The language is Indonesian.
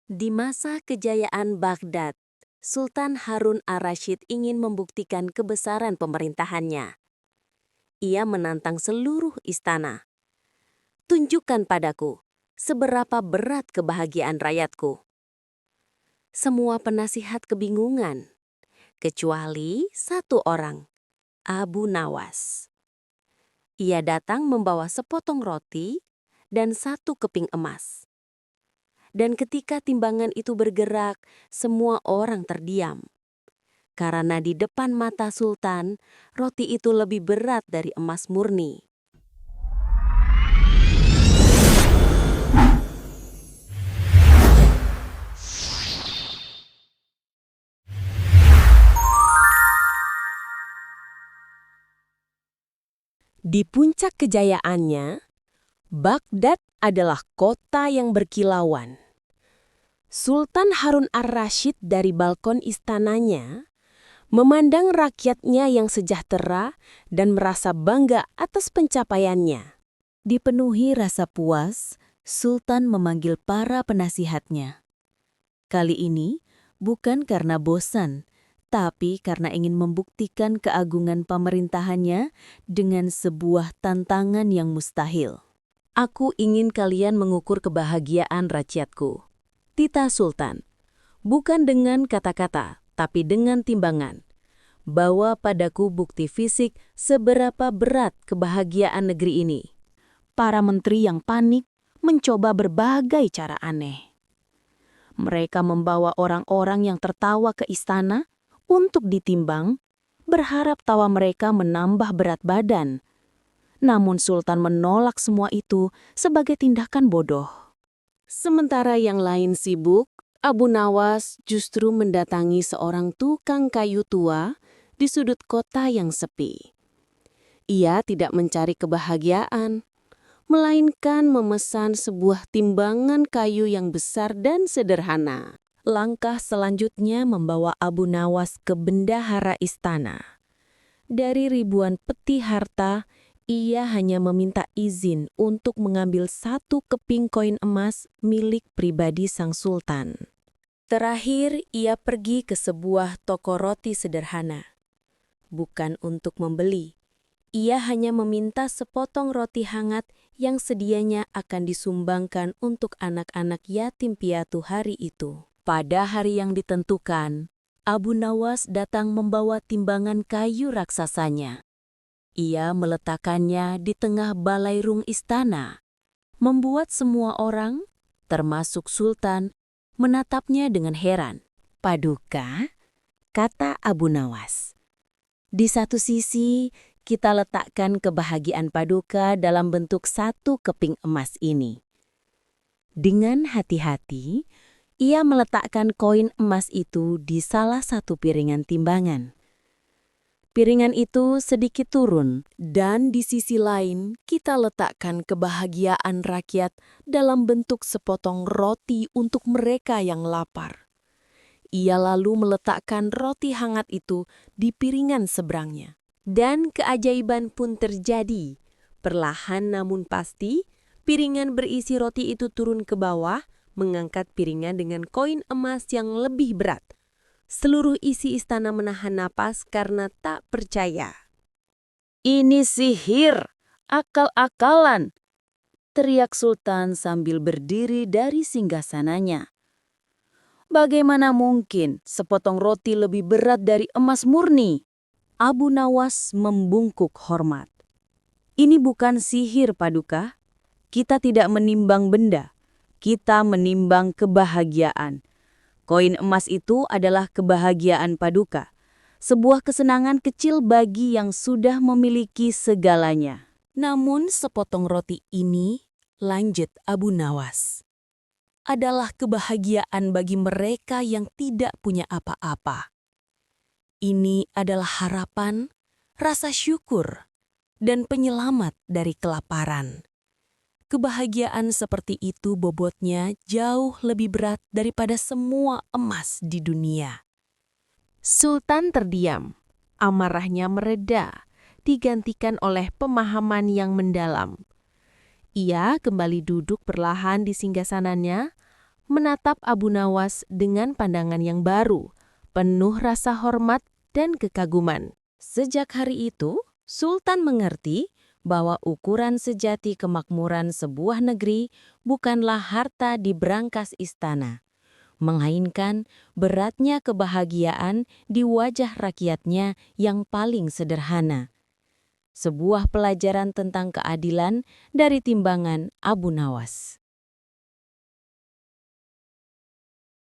Di masa kejayaan Baghdad, Sultan Harun ar-Rasyid ingin membuktikan kebesaran pemerintahannya. Ia menantang seluruh istana. Tunjukkan padaku, seberapa berat kebahagiaan rakyatku. Semua penasihat kebingungan, kecuali satu orang, Abu Nawas. Ia datang membawa sepotong roti dan satu keping emas. Dan ketika timbangan itu bergerak, semua orang terdiam. Karena di depan mata Sultan, roti itu lebih berat dari emas murni. Di puncak kejayaannya, Baghdad adalah kota yang berkilauan. Sultan Harun ar-Rasyid dari balkon istananya memandang rakyatnya yang sejahtera dan merasa bangga atas pencapaiannya. Dipenuhi rasa puas, Sultan memanggil para penasihatnya. Kali ini bukan karena bosan, tapi karena ingin membuktikan keagungan pemerintahannya dengan sebuah tantangan yang mustahil. Aku ingin kalian mengukur kebahagiaan rakyatku, tita Sultan. Bukan dengan kata-kata, tapi dengan timbangan. Bawa padaku bukti fisik seberapa berat kebahagiaan negeri ini. Para menteri yang panik mencoba berbagai cara aneh. Mereka membawa orang-orang yang tertawa ke istana untuk ditimbang, berharap tawa mereka menambah berat badan. Namun Sultan menolak semua itu sebagai tindakan bodoh. Sementara yang lain sibuk, Abu Nawas justru mendatangi seorang tukang kayu tua di sudut kota yang sepi. Ia tidak mencari kebahagiaan, melainkan memesan sebuah timbangan kayu yang besar dan sederhana. Langkah selanjutnya membawa Abu Nawas ke bendahara istana. Dari ribuan peti harta, ia hanya meminta izin untuk mengambil satu keping koin emas milik pribadi sang sultan. Terakhir, ia pergi ke sebuah toko roti sederhana. Bukan untuk membeli, ia hanya meminta sepotong roti hangat yang sedianya akan disumbangkan untuk anak-anak yatim piatu hari itu. Pada hari yang ditentukan, Abu Nawas datang membawa timbangan kayu raksasanya. Ia meletakkannya di tengah balairung istana, membuat semua orang, termasuk Sultan, menatapnya dengan heran. "Paduka," kata Abu Nawas. "Di satu sisi, kita letakkan kebahagiaan Paduka dalam bentuk satu keping emas ini." Dengan hati-hati, ia meletakkan koin emas itu di salah satu piringan timbangan. Piringan itu sedikit turun, dan di sisi lain kita letakkan kebahagiaan rakyat dalam bentuk sepotong roti untuk mereka yang lapar. Ia lalu meletakkan roti hangat itu di piringan seberangnya. Dan keajaiban pun terjadi. Perlahan namun pasti, piringan berisi roti itu turun ke bawah, mengangkat piringan dengan koin emas yang lebih berat. Seluruh isi istana menahan napas karena tak percaya. "Ini sihir, akal-akalan!" teriak Sultan sambil berdiri dari singgasananya. "Bagaimana mungkin sepotong roti lebih berat dari emas murni?" Abu Nawas membungkuk hormat. "Ini bukan sihir, Paduka. Kita tidak menimbang benda. Kita menimbang kebahagiaan. Koin emas itu adalah kebahagiaan Paduka. Sebuah kesenangan kecil bagi yang sudah memiliki segalanya." "Namun sepotong roti ini," lanjut Abu Nawas, "adalah kebahagiaan bagi mereka yang tidak punya apa-apa. Ini adalah harapan, rasa syukur, dan penyelamat dari kelaparan. Kebahagiaan seperti itu bobotnya jauh lebih berat daripada semua emas di dunia." Sultan terdiam. Amarahnya mereda, digantikan oleh pemahaman yang mendalam. Ia kembali duduk perlahan di singgasananya, menatap Abu Nawas dengan pandangan yang baru, penuh rasa hormat dan kekaguman. Sejak hari itu, Sultan mengerti bahwa ukuran sejati kemakmuran sebuah negeri bukanlah harta di brankas istana, melainkan beratnya kebahagiaan di wajah rakyatnya yang paling sederhana. Sebuah pelajaran tentang keadilan dari timbangan Abu Nawas.